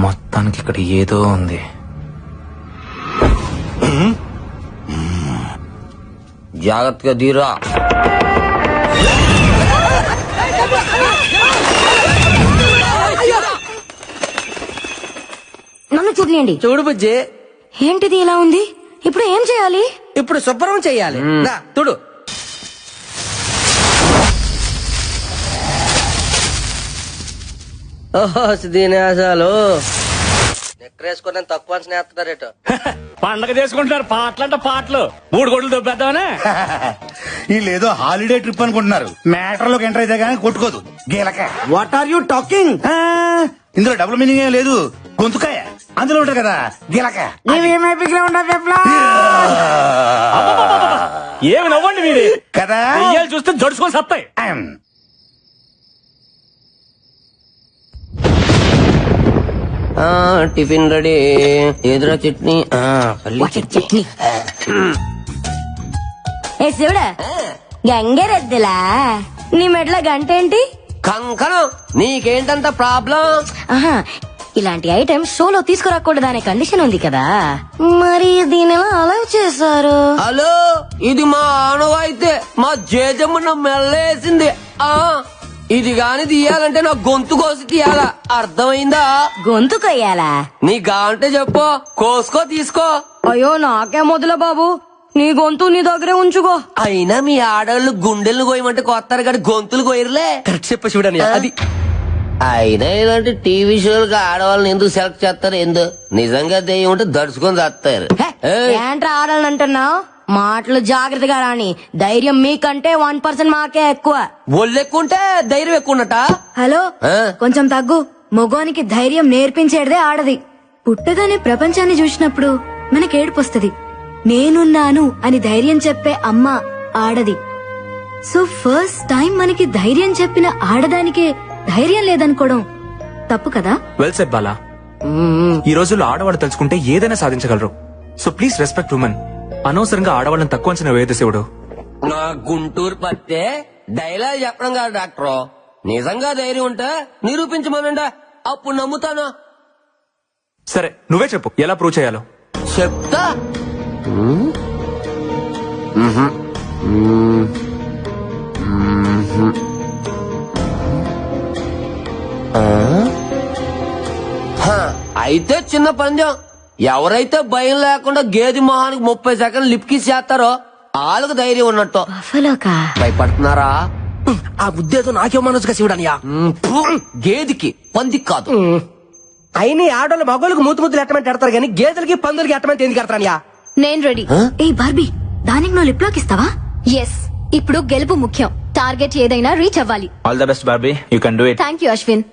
మొత్తానికి ఇక్కడ ఏదో ఉంది. జాగ్రత్తగా దీరా. నన్ను చూడలేండి. చూడు బుజ్జి, ఏంటిది ఇలా ఉంది? ఇప్పుడు ఏం చేయాలి? ఇప్పుడు శుభ్రం చెయ్యాలి. తుడు. ఓహో దీనేశాలు నెక్కరేసుకుని తక్కువ స్నేహితుడారేటో. పండగ చేసుకుంటున్నారు. పాటలంట పాటలు 3 కోట్లు దొబ్బేద్దామనే. వీళ్ళేదో హాలిడే ట్రిప్ అనుకుంటున్నారు. మ్యాటర్ లోకి ఎంటర్ అయితే గానీ కొట్టుకోదు గీలక. What are you talking? ఇందులో డబుల్ మీనింగ్ ఏం లేదు. గొంతుకాయ అందులో ఉంటారు కదా గీలక. ఏమి నవ్వండి మీది కదా చూస్తే జడుచుకొని సత్తాయి. Tiffin ready. ఎదురా చట్నీ. పల్లి చట్నీ. ఏ శివుడా, గంగరెద్దులా నీ మెట్ల గంట ఏంటి? కంకణం. నీకేంటంత ప్రాబ్లం? ఆహా, ఇలాంటి ఐటమ్ షోలో తీసుకురాకూడదు అనే కండిషన్ ఉంది కదా, మరి దీని ఎలా అలౌ చేశారు? హలో, ఇది మా ఆనవాయితే. మా జేజమ్మ మెల్లేసింది. ఇది గాని తీయాలంటే నా గొంతు కోసి తీయాలా, అర్థమైందా? గొంతు కొయ్యాలా? నీ గాంటే చెప్పు, కోసుకో తీసుకో. అయ్యో నాకే మొదల బాబు, నీ గొంతు నీ దగ్గరే ఉంచుకో. అయినా మీ ఆడవాళ్ళు గుండెలు కోయమంటే కొత్తారు కానీ గొంతులు కోయరులే. కరెక్ట్ చెప్ప చూడని అది. అయినా ఇలాంటి టీవీ షోలకు ఆడవాళ్ళని ఎందుకు సెలెక్ట్ చేస్తారు? ఎందుకు నిజంగా దెయ్యం ఉంటే దడుచుకొని చేస్తారు. ఏంట్రా ఆడాలని అంటున్నావు? మాటలు జాగ్రత్తగా రాని. ధైర్యం మీకంటే 1% మాకే ఎక్కువ. ఒళ్ళెక్కుంటే ధైర్యం ఎక్కువ ఉన్నట. హలో, కొంచెం తగ్గు. మగోనికి ధైర్యం నేర్పించేదే ఆడది. పుట్టగానే ప్రపంచాన్ని చూసినప్పుడు మనకి ఏడుపొస్తది. నేనున్నాను అని ధైర్యం చెప్పే అమ్మ ఆడది. సో ఫస్ట్ టైం మనకి ధైర్యం చెప్పిన ఆడదానికే ధైర్యం లేదనుకోవడం తప్పు కదా? Well said Bala. ఈ రోజుల్లో ఆడవాళ్ళు తెలుసుకుంటే ఏదైనా సాధించగలరు. So please respect women. అనవసరంగా ఆడవాళ్ళని తక్కువ అంచనా వేయదు శివుడు. నా గుంటూరు పత్తే డైలాగ్ చెప్పడం కాదు డాక్టర్. నిజంగా ధైర్యం ఉంటే నిరూపించమనండి, అప్పుడు నమ్ముతాను. సరే నువ్వే చెప్పు ఎలా ప్రూవ్ చేయాలో. చెప్తా. అయితే చిన్న పందెం. ఎవరైతే భయం లేకుండా గేదె మొహానికి 30 సెకండ్లు లిప్కిస్ చేస్తారో వాళ్ళకు ధైర్యం ఉన్నట్టు. భయపడుతున్నారా? ఆ ఉద్దేశం నాకే మనసుగా శివుడనియా. గేదికి పందికి కాదు. అయినా ఆడోళ్ళు మగోళ్ళకి మూతులు ఎట్టమంటే ఎడతారు కానీ గేదెలకి పందులకి ఎట్టమంటే ఎందుకు ఎడతానియా? నేను రెడీ. ఏ బార్బీ, దానికి నువ్వు లిప్ లాక్ ఇస్తావా? ఎస్, ఇప్పుడు గెలుపు ముఖ్యం. టార్గెట్ ఏదైనా రీచ్ అవ్వాలి. All the best Barbie, you can do it. Thank you Ashwin.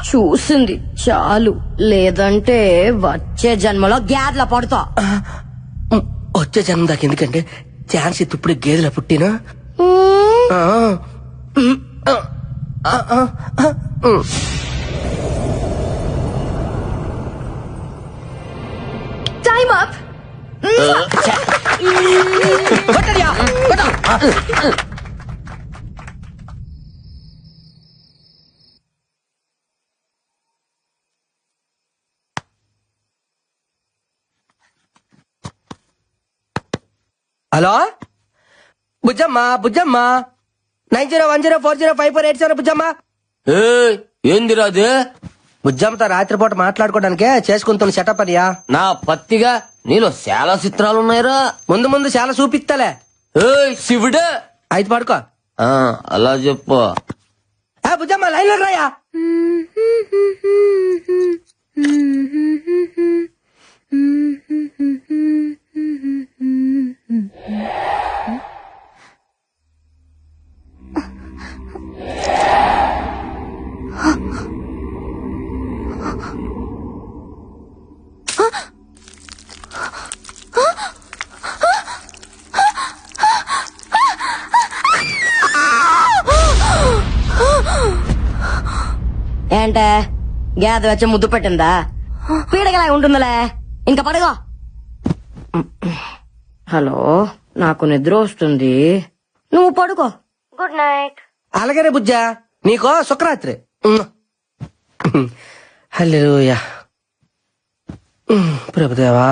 చూసింది చాలు, లేదంటే వచ్చే జన్మలో గ్యాడ్ల పడతా. వచ్చే జన్మ దాకా ఎందుకంటే ఛాన్స్ ఇప్పుడు గేదెల పుట్టినా. Time up. హలో బుజ్జమ్మా, బుజ్జమ్మా 9010405487 బుజ్జమ్మా. ఏందిరాదు? బుజ్జమ్మతో రాత్రిపూట మాట్లాడుకోవడానికే చేసుకుంటున్న సెటప్ అనియా. నా పత్తిగా నీలో చాలా చిత్రాలున్నాయిరా. ముందు ముందు చాలా చూపిస్తాలే. శివుడే అయితే పడుకో. అలా చెప్పు. బుజ్జమ్మ లైన్ లో రాయా. ఏంటే గేదె వచ్చి ముద్దు పెట్టిందా? పీడగలా ఉంటుందిలే, ఇంకా పడగో. హలో, నాకు నిద్ర వస్తుంది, నువ్వు పడుకో. Good night. అలాగనే బుజ్జా, నీకో శుక్రరాత్రి. హల్లెలూయా. Prabhudeva.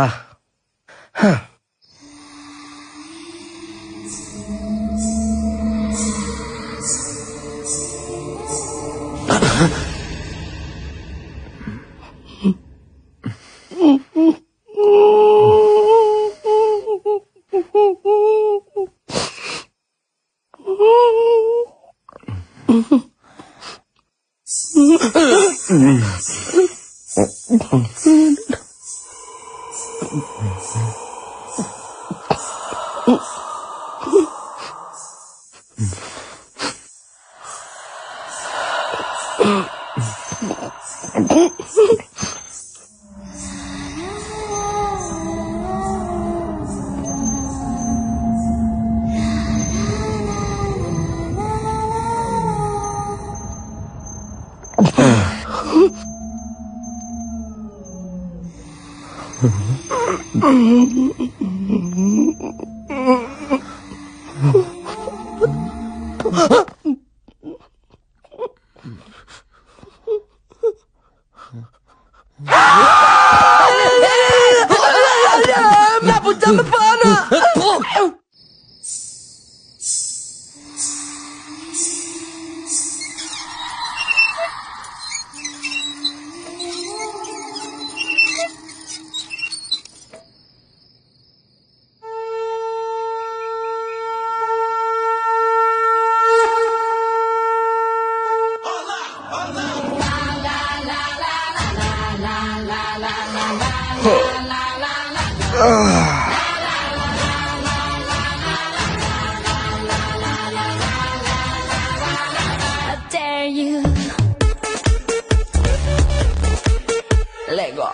Lego.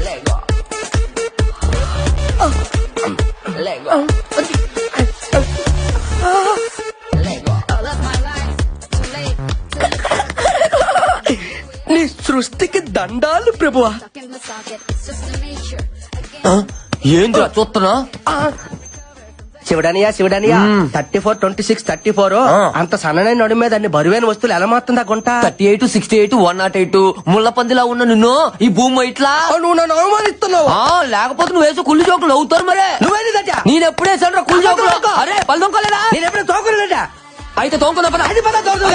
Lego. Lego. Lego. నీ సృష్టికి దండాలు ప్రభువా. ఏంద్రా చూస్తున్నా? శివడానియా 34, 26, 34 అంత సన్ననైన నడు మీద అన్ని బరువైన వస్తువులు ఎలా మారుతుందా గుంట? 38, 68, 108 ముళ్ళ పందిలా ఉన్న నిన్ను ఈ భూమి ఇట్లా నువ్వు నన్ను అవమానిస్తున్నావు. లేకపోతే నువ్వు వేసే కుళ్ళు జోకులు అవుతారు మరే. నువ్వేది దట్టా? నేను ఎప్పుడే సండ్రా కుళ్ళు జోకులు. అరే పళ్ళు తొంకోలేదా? నేను ఎప్పుడు తోకలేదా? అయితే తోంకున్నా పద. అది పద తోకలు.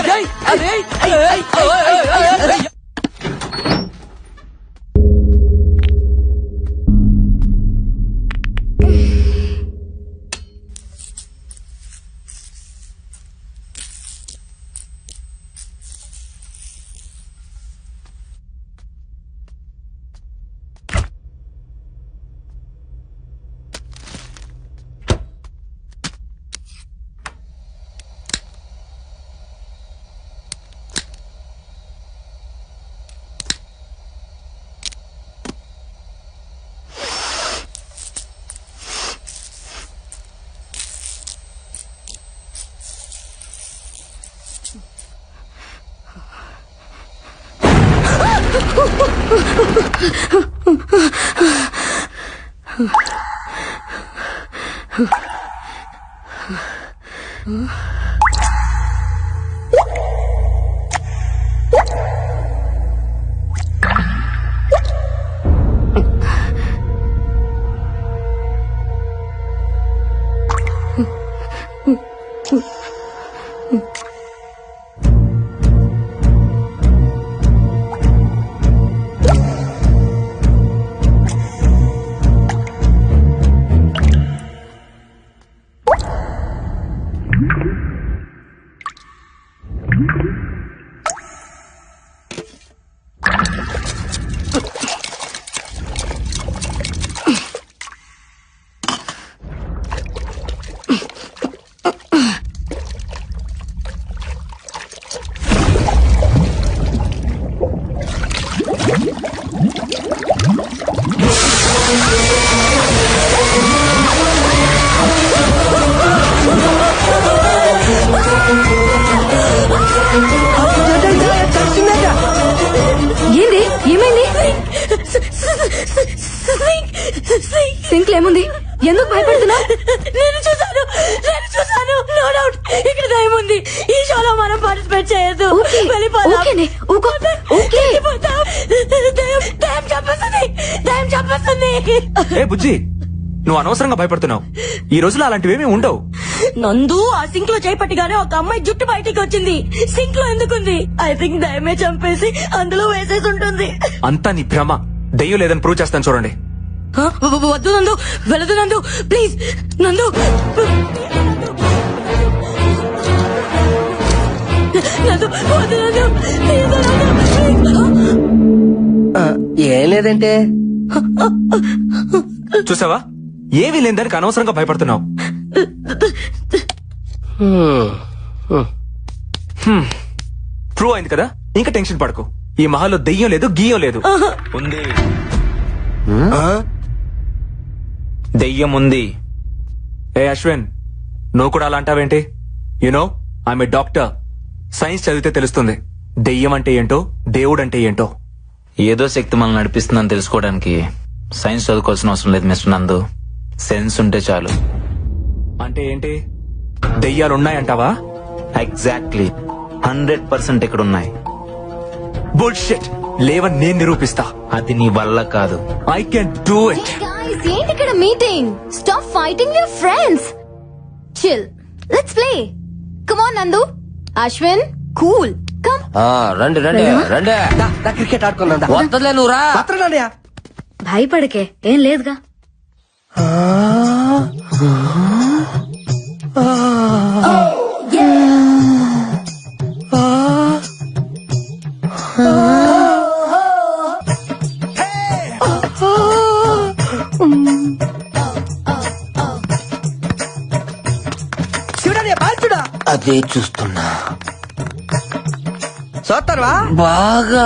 సింక్ ఏముంది? ఎందుకు భయపడుతున్నావు? నేను చూసాను నో డౌట్ ఇక్కడ దయ్యం ఉంది. ఈ షోలో మనం పార్టిసిపేట్ చేయొద్దు. ఓకేనే, ఊకో. ఓకే. దయ్యం చంపేస్తుంది. ఏ బుజ్జి, నువ్వు అనవసరంగా భయపడుతున్నావు. ఈ రోజులో అలాంటివేమీ ఉండవు. నందు ఆ సింక్ లో చేపట్టిగానే ఒక అమ్మాయి జుట్టు బయటికి వచ్చింది. సింక్ లో ఎందుకుంది? ఐ థింక్ దయ్యమే చంపేసి అందులో వేసేసి ఉంటుంది. అంతా నీ భ్రమ. దెయ్యం లేదని ప్రూవ్ చేస్తాను చూడండి. వద్దు నందు, వెళ్ళదు నందు, ప్లీజ్ నందు. నందు, వద్దు నందు, ప్లీజ్ నందు. ఏం లేదంటే చూసావా, ఏమీ లేదని అనవసరంగా భయపడుతున్నావు. ప్రూవ్ అయింది కదా, ఇంకా టెన్షన్ పడకు. ఈ మహల్లో దెయ్యం లేదు, గీయం లేదు. ఉంది, దెయ్యం ఉంది. ఏ అశ్విన్, నువ్వు కూడా అలా అంటావేంటి? You know I'm a doctor. Science చదివితే తెలుస్తుంది దెయ్యం అంటే ఏంటో, దేవుడు అంటే ఏంటో. ఏదో శక్తి మనల్ని నడిపిస్తుందని తెలుసుకోవడానికి సైన్స్ చదువుకోవాల్సిన అవసరం లేదు మిస్టర్ నందు. సెన్స్ ఉంటే చాలు. అంటే ఏంటి? దెయ్యాలున్నాయంటావా? ఎగ్జాక్ట్లీ 100% ఇక్కడ ఉన్నాయి. బుల్షిట్. లేవని నేను నిరూపిస్తా. అది నీ వల్ల కాదు. I can do it. Guys, ఏంటి ఇక్కడ meeting? Stop fighting your friends. Chill, let's play. Come on నందు, అశ్విన్, కూల్, కమ్. రండి క్రికెట్ ఆడుకుందా? వద్దలే నువ్వు రా. వస్తున్నానయ్యా. భయపడకే, ఏం లేదుగా. శివుడయ్యా, బాల్చుడా. అదే చూస్తున్నా చూస్తారువా? బాగా